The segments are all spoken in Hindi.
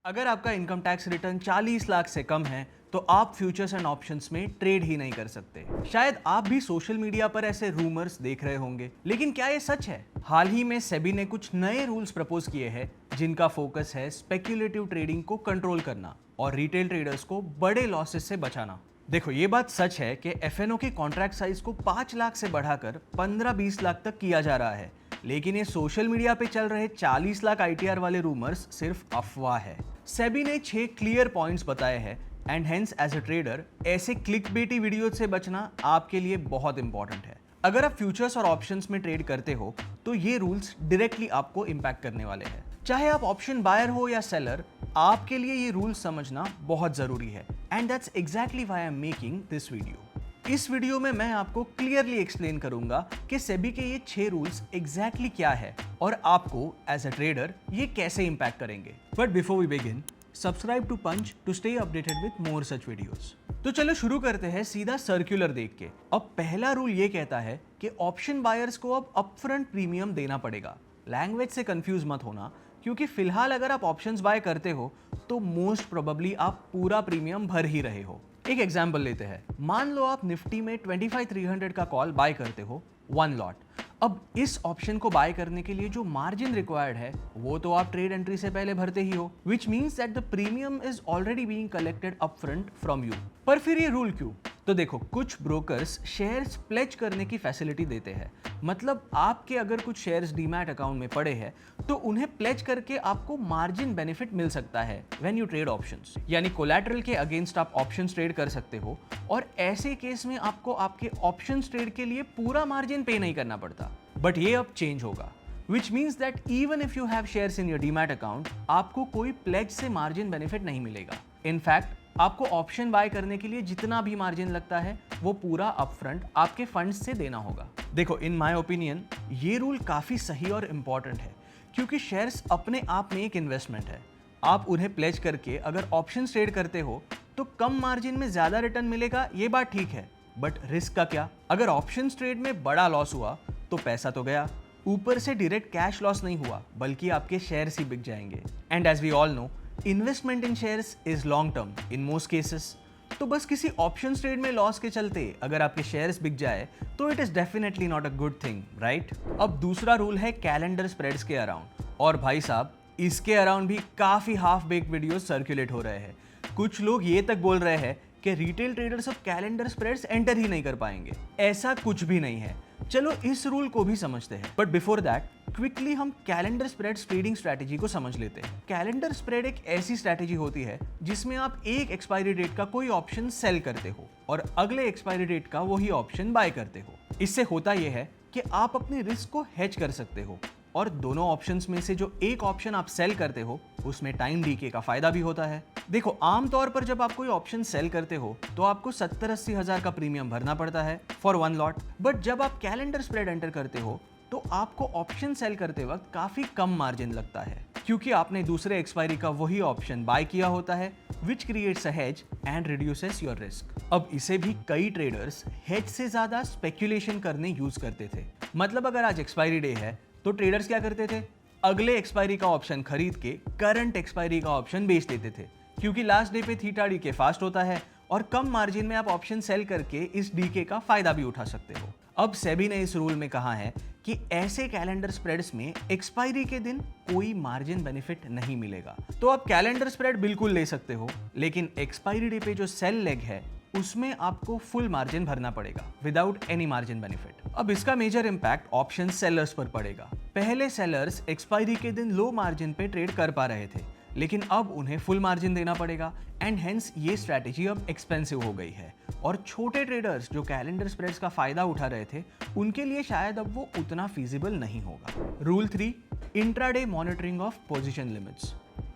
अगर आपका इनकम टैक्स रिटर्न 40 लाख से कम है तो आप फ्यूचर्स एंड ऑप्शंस में ट्रेड ही नहीं कर सकते। शायद आप भी सोशल मीडिया पर ऐसे रूमर्स देख रहे होंगे, लेकिन क्या ये सच है? हाल ही में सेबी ने कुछ नए रूल्स प्रपोज किए हैं जिनका फोकस है स्पेक्युलेटिव ट्रेडिंग को कंट्रोल करना और रिटेल ट्रेडर्स को बड़े लॉसेस से बचाना। देखो, ये बात सच है कि एफएनओ के कॉन्ट्रैक्ट साइज को 5 लाख से बढ़ाकर 15-20 लाख तक किया जा रहा है, लेकिन ये सोशल मीडिया पे चल रहे 40 लाख आईटीआर वाले रूमर्स सिर्फ अफवाह है। सेबी ने 6 क्लियर पॉइंट्स बताए हैं and hence as a trader ऐसे क्लिकबेटी वीडियो से बचना आपके लिए बहुत इंपॉर्टेंट है। अगर आप फ्यूचर्स और ऑप्शंस में ट्रेड करते हो तो ये रूल्स डायरेक्टली आपको इम्पैक्ट करने वाले हैं। चाहे आप ऑप्शन बायर हो या सेलर, आपके लिए ये रूल्स समझना बहुत जरूरी है and that's exactly why I am making this video. इस वीडियो में मैं आपको क्लियरली एक्सप्लेन करूंगा कि सेबी के ये 6 रूल्स एग्जैक्टली क्या है और आपको एज अ ट्रेडर ये कैसे इंपैक्ट करेंगे। But before we begin, subscribe to Punch to stay updated with more such videos. तो चलो शुरू करते हैं सीधा सर्कुलर देख के। अब पहला रूल ये कहता है कि ऑप्शन बायर्स को अब अपफ्रंट प्रीमियम देना पड़ेगा। लैंग्वेज से कंफ्यूज मत होना, क्योंकि फिलहाल अगर आप ऑप्शंस बाय करते हो तो मोस्ट प्रोबेबली आप पूरा प्रीमियम भर ही रहे हो। एक एग्जांपल लेते हैं। मान लो आप निफ्टी में 25,300 का कॉल बाय करते हो 1 लॉट। अब इस ऑप्शन को बाय करने के लिए जो मार्जिन रिक्वायर्ड है वो तो आप ट्रेड एंट्री से पहले भरते ही हो, which means that the premium is already being collected upfront from you. पर फिर ये रूल क्यों? तो देखो, कुछ ब्रोकर्स शेयर्स प्लेज करने की फैसिलिटी देते हैं। मतलब आपके अगर कुछ शेयर्स डीमैट अकाउंट में पड़े हैं तो उन्हें प्लेज करके आपको मार्जिन बेनिफिट मिल सकता है व्हेन यू ट्रेड ऑप्शंस। यानी कोलैटरल के अगेंस्ट आप ऑप्शंस ट्रेड कर सकते हो और ऐसे केस में आपको आपके ऑप्शंस ट्रेड के लिए पूरा मार्जिन पे नहीं करना पड़ता। बट ये अब चेंज होगा, which means that even if you have shares in your demat account, आपको कोई प्लेज से मार्जिन बेनिफिट नहीं मिलेगा। इनफैक्ट आपको ऑप्शन बाय करने के लिए जितना भी मार्जिन लगता है वो पूरा अपफ्रंट आपके फंड्स से देना होगा। देखो, इन माय ओपिनियन ये रूल काफी सही और इंपॉर्टेंट है, क्योंकि शेयर्स अपने आप में एक इन्वेस्टमेंट है। आप उन्हें प्लेज करके अगर ऑप्शन ट्रेड करते हो तो कम मार्जिन में ज्यादा रिटर्न मिलेगा, ये बात ठीक है, बट रिस्क का क्या? अगर ऑप्शन ट्रेड में बड़ा लॉस हुआ तो पैसा तो गया, ऊपर से डायरेक्ट कैश लॉस नहीं हुआ बल्कि आपके शेयर्स ही बिक जाएंगे। And as we all know, investment in shares is long term in most cases. तो बस किसी ऑप्शन ट्रेड में लॉस के चलते अगर आपके शेयर्स बिक जाए तो it is definitely not a good thing, right? अब दूसरा रूल है कैलेंडर स्प्रेड्स के अराउंड। और भाई साहब, इसके अराउंड भी काफी हाफ बेक वीडियोस सर्कुलेट हो रहे हैं। कुछ लोग ये तक बोल रहे हैं कि रिटेल ट्रेडर्स अब कैलेंडर स्प्रेड्स एंटर ही नहीं कर पाएंगे। ऐसा कुछ भी नहीं है। चलो इस रूल को भी समझते हैं, बट बिफोर दैट क्विकली हम कैलेंडर स्प्रेड्स ट्रेडिंग स्ट्रैटेजी को समझ लेते हैं। कैलेंडर स्प्रेड एक ऐसी स्ट्रैटेजी होती है जिसमें आप एक एक्सपायरी डेट का कोई ऑप्शन सेल करते हो और अगले एक्सपायरी डेट का वही ऑप्शन बाय करते हो। इससे होता यह है कि आप अपने रिस्क को हेज कर सकते हो और दोनों ऑप्शंस में से जो एक ऑप्शन आप सेल करते हो उसमें टाइम डीके का फायदा भी होता है। देखो, आमतौर पर जब आप कोई ऑप्शन सेल करते हो तो आपको 70-80 हजार का प्रीमियम भरना पड़ता है फॉर 1 लॉट। बट जब आप कैलेंडर स्प्रेड एंटर करते हो तो आपको ऑप्शन सेल करते वक्त काफी कम मार्जिन लगता है, क्योंकि आपने दूसरे एक्सपायरी का वही ऑप्शन बाय किया होता है, which creates a hedge and reduces your risk. अब इसे भी कई ट्रेडर्स हेज से ज्यादा स्पेक्यूलेशन करने यूज करते थे। मतलब अगर आज एक्सपायरी डे है तो ट्रेडर्स क्या करते थे? अगले एक्सपायरी का ऑप्शन खरीद के करंट एक्सपायरी का ऑप्शन बेच देते थे, क्योंकि लास्ट डे पे थीटा डीके फास्ट होता है और कम मार्जिन में आप ऑप्शन सेल करके इस डीके का फायदा भी उठा सकते हो। अब सेबी ने इस रूल में कहा है कि ऐसे कैलेंडर स्प्रेड्स में एक्सपायरी के दिन कोई मार्जिन बेनिफिट नहीं मिलेगा। तो आप कैलेंडर स्प्रेड बिल्कुल ले सकते हो, लेकिन एक्सपायरी डे पे जो सेल लेग है उसमें आपको फुल मार्जिन भरना पड़ेगा विदाउट एनी मार्जिन बेनिफिट। अब इसका मेजर इंपैक्ट ऑप्शन सेलर्स पर पड़ेगा। पहले सेलर्स एक्सपायरी के दिन लो मार्जिन पे ट्रेड कर पा रहे थे, लेकिन अब उन्हें फुल मार्जिन देना पड़ेगा एंड हेंस ये स्ट्रैटेजी अब एक्सपेंसिव हो गई है। और छोटे ट्रेडर्स जो कैलेंडर स्प्रेड्स का फायदा उठा रहे थे उनके लिए शायद अब वो उतना फीजिबल नहीं होगा। Rule 3, intraday monitoring of position limits.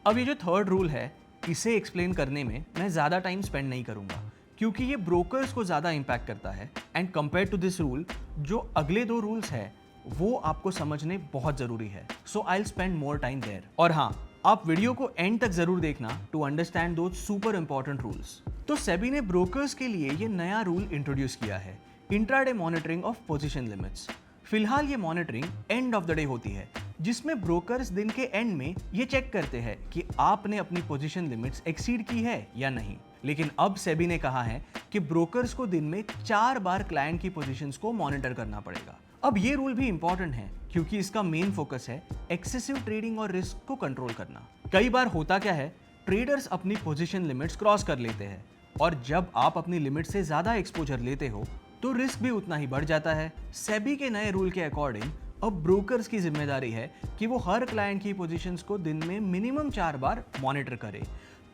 अब ये जो थर्ड रूल है इसे एक्सप्लेन करने में मैं ज्यादा टाइम स्पेंड नहीं करूंगा, क्योंकि ये ब्रोकर्स को ज्यादा इंपैक्ट करता है and compare to this rule जो अगले 2 रूल्स है वो आपको समझने बहुत जरूरी है। So I will spend more time there. और हाँ, आप वीडियो को एंड तक जरूर देखना टू अंडरस्टैंड दो सुपर इंपॉर्टेंट रूल्स। तो सेबी ने ब्रोकर्स के लिए ये नया रूल इंट्रोड्यूस किया है, intraday monitoring of position limits. फिलहाल ये monitoring end of the day होती है, जिसमें ब्रोकर्स दिन के एंड में ये चेक करते हैं कि आपने अपनी पोजीशन लिमिट्स एक्सीड की है या नहीं। लेकिन अब सेबी ने कहा है कि ब्रोकर्स को दिन में 4 बार क्लाइंट की पोजीशंस को मॉनिटर करना पड़ेगा। अब ये रूल भी इंपॉर्टेंट है क्योंकि इसका मेन फोकस है एक्सेसिव ट्रेडिंग और रिस्क को कंट्रोल करना। कई बार होता क्या है, ट्रेडर्स अपनी पोजीशन लिमिट्स क्रॉस कर लेते हैं और जब आप अपनी लिमिट से ज्यादा एक्सपोजर लेते हो तो रिस्क भी उतना ही बढ़ जाता है। सेबी के नए रूल के अकॉर्डिंग अब ब्रोकर्स की जिम्मेदारी है कि वो हर क्लाइंट की पोजीशंस को दिन में मिनिमम 4 बार मॉनिटर करे,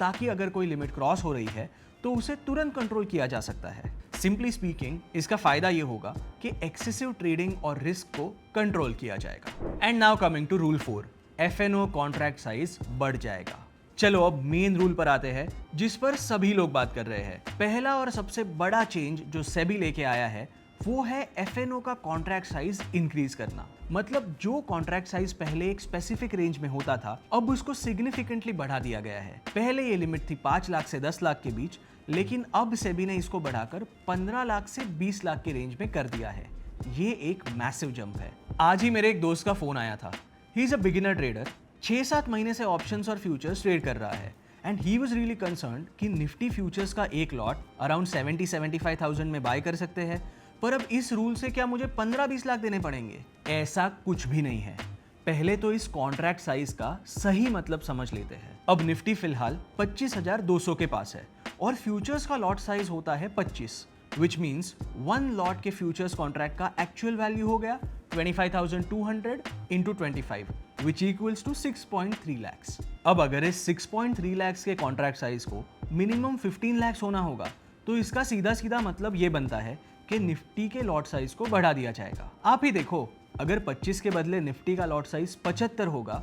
ताकि अगर कोई लिमिट क्रॉस हो रही है तो उसे तुरंत कंट्रोल किया जा सकता है। सिंपली स्पीकिंग, इसका फायदा ये होगा कि एक्सेसिव ट्रेडिंग और रिस्क को कंट्रोल किया जाएगा। And now coming to rule 4, FnO contract size बढ़ जाएगा। चलो अब मेन रूल पर आते हैं जिस पर सभी लोग बात कर रहे हैं। पहला और सबसे बड़ा चेंज जो सेबी लेके आया है वो है एफएनओ का कॉन्ट्रैक्ट साइज इंक्रीज करना। मतलब जो कॉन्ट्रैक्ट साइज पहले एक स्पेसिफिक रेंज में होता था, अब उसको सिग्निफिकेंटली बढ़ा दिया गया है। पहले ये लिमिट थी 5 लाख से 10 लाख के बीच, लेकिन अब सेबी ने इसको बढ़ाकर 15 लाख से 20 लाख के रेंज में कर दिया है। ये एक मैसिव जंप है। आज ही मेरे एक दोस्त का फोन आया था। He is a beginner trader, 6-7 महीने से ऑप्शंस और फ्यूचर्स ट्रेड कर रहा है and he was really concerned कि निफ्टी फ्यूचर्स का एक लॉट अराउंड 70-75,000 में बाय कर सकते हैं, पर अब इस रूल से क्या मुझे 15-20 लाख देने पड़ेंगे? ऐसा कुछ भी नहीं है। पहले तो इस कॉन्ट्रैक्ट साइज का सही मतलब समझ लेते हैं। अब निफ्टी फिलहाल 25,200 के पास है और फ्यूचर्स का लॉट साइज होता है 25, विच मीन्स 1 लॉट के फ्यूचर्स कॉन्ट्रैक्ट का एक्चुअल वैल्यू हो गया 25,200 into 25, which equals to 6.3 lakhs। अब अगर इस 6.3 lakhs के कॉन्ट्रैक्ट साइज को मिनिमम 15 lakhs होना होगा, तो इसका सीधा सीधा मतलब ये बनता है कि निफ्टी के लॉट साइज को बढ़ा दिया जाएगा। आप ही देखो, अगर 25 के बदले निफ्टी का लॉट साइज 75 होगा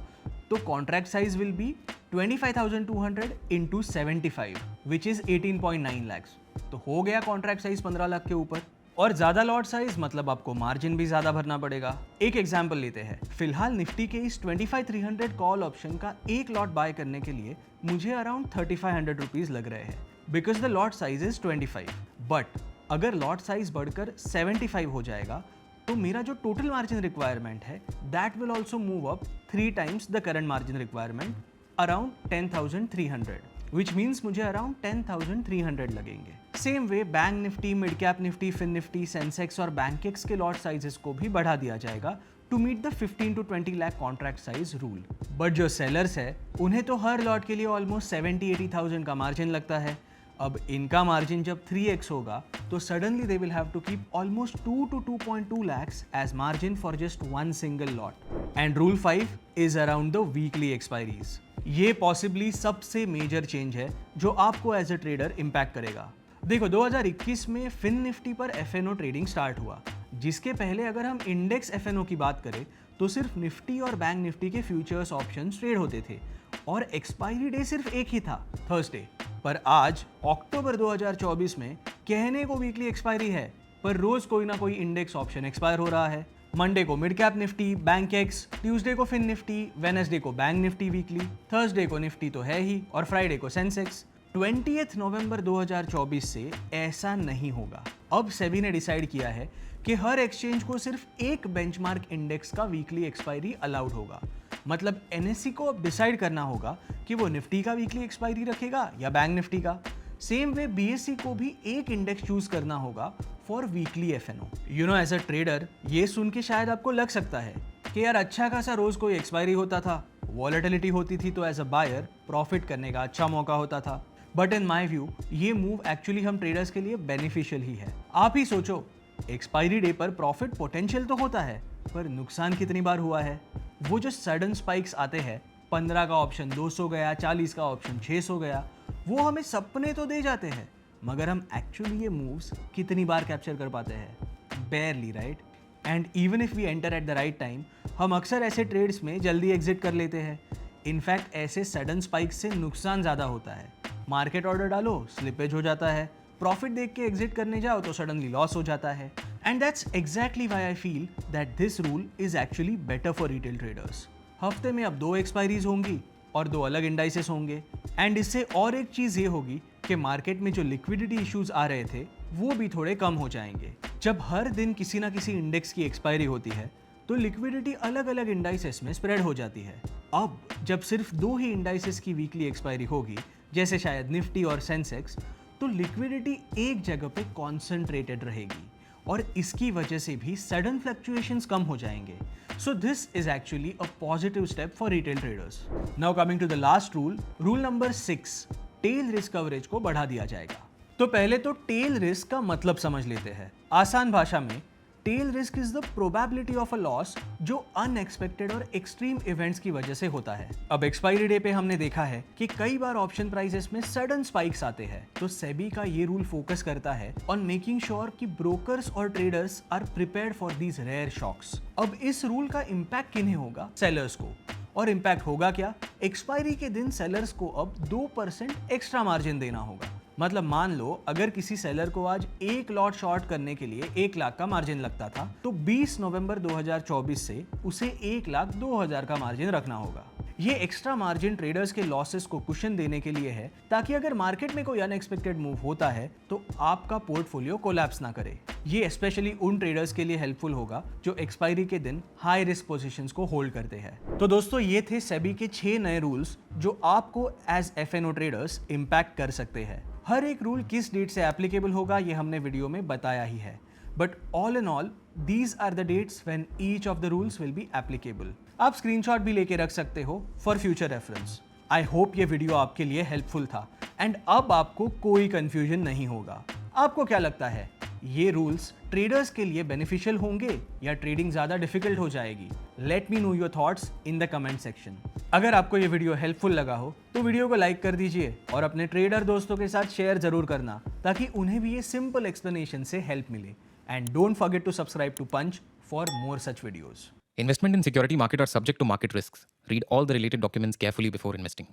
तो contract size will be 25,200 into 75, which is 18.9 lakhs। तो हो गया कॉन्ट्रैक्ट साइज 15 लाख के ऊपर। और ज्यादा लॉट साइज मतलब आपको मार्जिन भी ज्यादा भरना पड़ेगा। एक एग्जांपल लेते हैं। फिलहाल निफ्टी के इस 25,300 कॉल ऑप्शन का एक लॉट बाय करने के लिए मुझे अराउंड 3,500 रुपीज लग रहे हैं, because the lot size is 25। But अगर लॉट साइज बढ़कर 75 हो जाएगा तो मेरा जो टोटल मार्जिन रिक्वायरमेंट है that will also move up 3 times the current margin requirement, around 10,300, which means मुझे अराउंड 10,300 लगेंगे। Same way bank Nifty, mid cap Nifty, fin Nifty, Sensex और बैंकेक्स के लॉट साइजेस को भी बढ़ा दिया जाएगा to meet the 15 to 20 lakh contract size rule. But जो सेलर्स है उन्हें तो हर लॉट के लिए ऑलमोस्ट 70-80,000 का मार्जिन लगता है। अब इनका मार्जिन जब 3x होगा तो suddenly they will have to keep almost 2 to 2.2 lakhs as margin for just one single lot. And rule 5 is around the weekly expiries. ये पॉसिबली सबसे मेजर चेंज है जो आपको एज अ ट्रेडर इंपैक्ट करेगा। देखो 2021 में फिन निफ्टी पर एफएनओ ट्रेडिंग स्टार्ट हुआ, जिसके पहले अगर हम इंडेक्स एफएनओ की बात करें तो सिर्फ निफ्टी और बैंक निफ्टी के फ्यूचर्स ऑप्शंस ट्रेड होते थे और एक्सपायरी डे सिर्फ एक ही था, थर्सडे। पर आज अक्टूबर 2024 में कहने को वीकली एक्सपायरी है, पर रोज कोई ना कोई इंडेक्स ऑप्शन एक्सपायर हो रहा है। मंडे को mid cap Nifty, Bankex, Tuesday को फिन निफ्टी, वेडनेसडे को बैंक निफ्टी वीकली, थर्सडे को निफ्टी तो है ही और फ्राइडे को सेंसेक्स। 20 नवंबर 2024 से ऐसा नहीं होगा। अब सेबी ने डिसाइड किया है कि हर एक्सचेंज को सिर्फ एक बेंचमार्क इंडेक्स का वीकली एक्सपायरी अलाउड होगा। मतलब एनएससी को अब डिसाइड करना होगा कि वो निफ्टी का वीकली एक्सपायरी रखेगा या बैंक निफ्टी का। सेम वे बीएससी को भी एक इंडेक्स चूज करना होगा for weekly FnO. You know, as a trader ये सुन के शायद आपको लग सकता है कि यार अच्छा खासा रोज कोई एक्सपायरी होता था, वॉलेटिलिटी होती थी, तो एज अ बायर प्रॉफिट करने का अच्छा मौका होता था। बट इन माई व्यू ये मूव एक्चुअली हम ट्रेडर्स के लिए बेनिफिशियल ही है। आप ही सोचो, एक्सपायरी डे पर प्रॉफिट पोटेंशियल तो होता है, पर नुकसान कितनी बार हुआ है? वो जो सडन स्पाइक्स आते हैं, 15 का ऑप्शन 200 गया, 40 का ऑप्शन 600 गया, वो हमें सपने तो दे जाते हैं, मगर हम एक्चुअली ये मूव्स कितनी बार कैप्चर कर पाते हैं? Barely, right? And even if we enter at the right time, हम अक्सर ऐसे ट्रेड्स में जल्दी एग्जिट कर लेते हैं। इनफैक्ट ऐसे सडन स्पाइक्स से नुकसान ज़्यादा होता है। मार्केट ऑर्डर डालो, स्लिपेज हो जाता है, प्रॉफिट देख के एग्जिट करने जाओ तो सडनली लॉस हो जाता है। And that's exactly why I feel that this rule is actually better for retail traders. हफ्ते में अब 2 एक्सपायरीज होंगी, और 2 अलग इंडाइसेस होंगे। एंड इससे और एक चीज़ ये होगी कि मार्केट में जो लिक्विडिटी इश्यूज आ रहे थे वो भी थोड़े कम हो जाएंगे। जब हर दिन किसी ना किसी इंडेक्स की एक्सपायरी होती है तो लिक्विडिटी अलग अलग इंडाइसेस में स्प्रेड हो जाती है। अब जब सिर्फ 2 ही इंडाइसेस की वीकली एक्सपायरी होगी, जैसे शायद निफ्टी और सेंसेक्स, तो लिक्विडिटी एक जगह पे कॉन्सेंट्रेटेड रहेगी और इसकी वजह से भी सडन फ्लक्चुएशंस कम हो जाएंगे। So this is actually a positive step for retail traders. Now coming to the last rule number 6, tail risk coverage को बढ़ा दिया जाएगा। तो पहले तो टेल रिस्क का मतलब समझ लेते हैं। आसान भाषा में tail risk is the probability of a loss जो अनएक्सपेक्टेड और एक्सट्रीम इवेंट्स की वजह से होता है। अब एक्सपायरी डे पे हमने देखा है कि कई बार ऑप्शन प्राइसेस में सडन स्पाइक्स आते हैं, तो सेबी का ये रूल फोकस करता है ऑन मेकिंग श्योर कि ब्रोकर्स और traders are prepared for these rare shocks. अब इस रूल का इम्पैक्ट किन्हें होगा? सेलर्स को। और इम्पैक्ट होगा क्या? एक्सपायरी के दिन सेलर्स को अब 2% एक्स्ट्रा मार्जिन देना होगा। मतलब मान लो अगर किसी सेलर को आज 1 लॉट शॉर्ट करने के लिए 1 लाख का मार्जिन लगता था, तो 20 नवंबर 2024 से उसे 1,02,000 का मार्जिन रखना होगा। ये एक्स्ट्रा मार्जिन ट्रेडर्स के लॉसेस को कुशन देने के लिए है, ताकि अगर मार्केट में कोई अनएक्सपेक्टेड मूव होता है तो आपका पोर्टफोलियो कोलैप्स ना करे। ये स्पेशली उन ट्रेडर्स के लिए हेल्पफुल होगा जो एक्सपायरी के दिन हाई रिस्क पोजीशंस को होल्ड करते हैं। तो दोस्तों, ये थे सेबी के 6 नए रूल्स जो आपको एज एफएनओ ट्रेडर्स इंपैक्ट कर सकते हैं। हर एक रूल किस डेट से एप्लीकेबल होगा ये हमने वीडियो में बताया ही है, but all in all these are the dates when each of the rules will be applicable. आप स्क्रीनशॉट भी लेके रख सकते हो for future reference. I hope ये वीडियो आपके लिए हेल्पफुल था एंड अब आपको कोई कंफ्यूजन नहीं होगा। आपको क्या लगता है, ये रूल्स ट्रेडर्स के लिए बेनिफिशियल होंगे या ट्रेडिंग ज्यादा डिफिकल्ट हो जाएगी? Let me know your thoughts in the comment section. अगर आपको ये वीडियो हेल्पफुल लगा हो तो वीडियो को लाइक कर दीजिए और अपने ट्रेडर दोस्तों के साथ शेयर जरूर करना, ताकि उन्हें भी ये सिंपल एक्सप्लेनेशन से हेल्प मिले। And don't forget to subscribe to Punch for more such videos. Investment in security market are subject to market risks. Read all the related documents carefully before investing.